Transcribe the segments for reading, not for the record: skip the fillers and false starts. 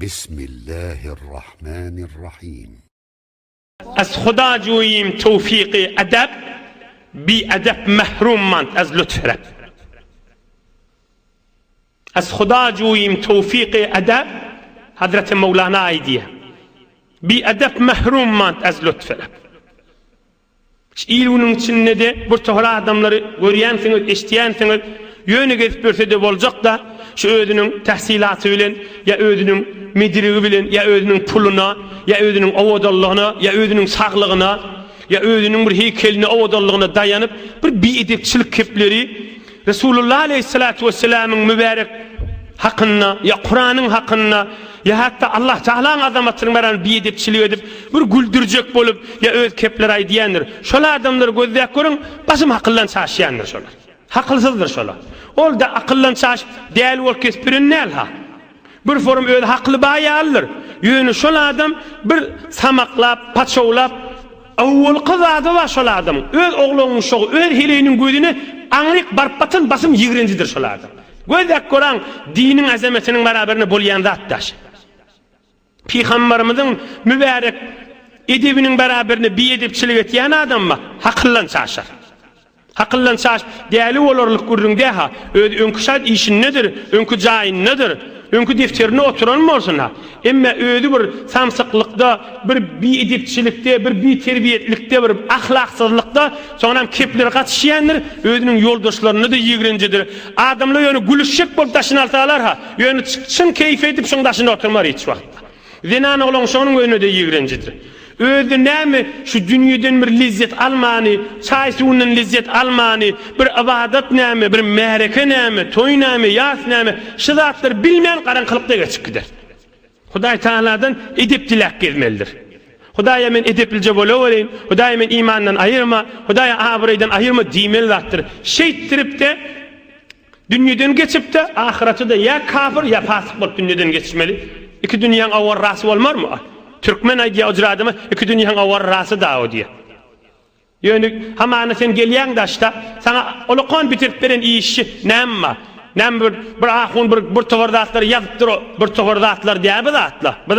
بسم الله الرحمن الرحیم. از خدا جوییم توفیق ادب، بی ادب محروم ماند از لطف رب. از خدا جوییم توفیق ادب، حضرت مولانا ایدیه، بی ادب محروم mand az lütf rab. İlunun içinde de bu tohra adamları görüyensiniz, eşitiyorsunuz, yönü gezip görse de olacak da şu ödünün tahsilatı bilen, ya ödünün mediriği bilen, ya ödünün puluna, ya ödünün avadallığına, ya ödünün sağlığına, ya ödünün bir heykeline, avadallığına dayanıp bir edepçilik kepleri Resulullah Aleyhisselatü Vesselam'ın mübarek hakkında, ya Kur'an'ın hakkında, ya hatta Allah Teala'nın azamatının varan bir edepçiliği edip bir güldürecek bolup ya öz kepler aydiyandır. Şola adamları gözleyip görün, basım akıllan çaşıyandır şolar. Hakılsızdır şolar. Ol da akıllan çaş değerli ol kespirin nel ha. Bir forum öz haklı bayi alır. Yönü şola adam bir samaklap, paçovlap, avval kızadı var şola adam. Öz oğlunun şoğu, öz hileğinin gözünü anlık barpatın basım yigrencidir şola adam. Gözleyip görün, dinin azametinin beraberine bolayan zattaş. Peygamberimizin mübarek edebinin beraberine bir edepçilik etiyen adam mı? Hakıllan çaşar. Hakıllan çaş değerli olurluk görün de ha. Önkü şart işin nedir? Önkü cayin nedir? Önkü defterine oturan mı olsun ha? Emme ödü bir samsıklıkta, bir edepçilikte, bir terbiyetlikte, bir ahlaksızlıkta sonra kepler katışıyandır. Ödünün yoldaşlarını da yigrencidir. Adamla yönü gülüşecek bolup taşın altalar ha. Yönü çıksın keyif edip şun taşın oturmar hiç vakit. Zinan olan şonun önüne de yigrencidir. Ödü näme şu dünyadan bir lezzet almani, çay suyundan lezzet almani, bir ibadet näme, bir mehreke näme, toy näme, yas näme, şu zatlar bilmeyen karanlıkta geçip gider. Hudaý Taala'dan edep dilek gelmelidir. Hudaýa men edeplije bolavereyim, Hudaýa men imandan ayırma, Hudaýa abireýden ayırma diýmeli zatlar. Şeýtirip de dünyadan geçip de ahireti de ya kafir ya fasık bolup dünyadan geçmeli. İki dünyanın avarrası olmar mı? Türkmen aydiya ucradımı iki dünyanın avarrası da o diye. Yani hamana sen gelyen da işte sana olukon bitirip veren iyi işi nemma. Nem bir ahun bir tovardatlar yazıptır o bir tovardatlar diye bir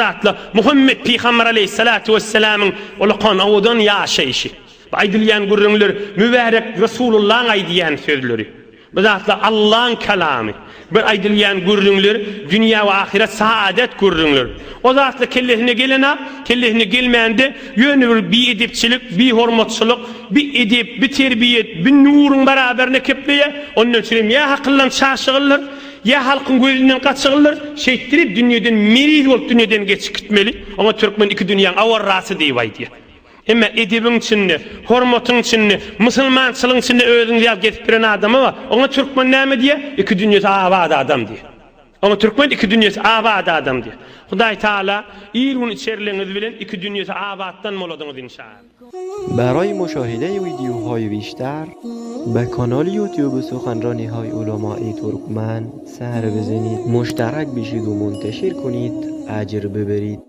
atla. Muhammed Peygamber Aleyhissalatu Vesselam'ın olukon avudan yaşayışı. Aydilyen gurrunlar mübarek Resulullah'ın aydiyen sözleri. Bu zatla Allah'ın kelamı. Bir aydilyen gurrunlar, dünya ve ahiret saadet gurrunlar. O zatla kellehine gelene, kellehine gelmeyende yönü bir edepçilik, bir hormatçılık, bir edep, bir terbiyet, bir nurun beraberine kepleye, onun için ya hakıllan çaşığırlar, ya halkın gözünden kaçığırlar, şeytirip dünyadan meriz olup dünyadan geçip gitmeli. Ama Türkmen iki dünyanın avarrası deyivay diye. Ama edebin içinde, hormatın içinde, Müslümançılığın içinde özünü yap getip biren adamı var. Ona Türkmen näme diye? İki dünyası abada adam diye. Ona Türkmen iki dünyası abada adam diye. Hudaý Taala ilmun içerliğiniz bilen iki dünyası abaddan moladınız inşallah. برای مشاهده ویدیوهای بیشتر به کانال یوتیوب سخنرانی‌های علماء ترکمن سر بزنید، مشترک بشید و منتشر کنید، اجر ببرید.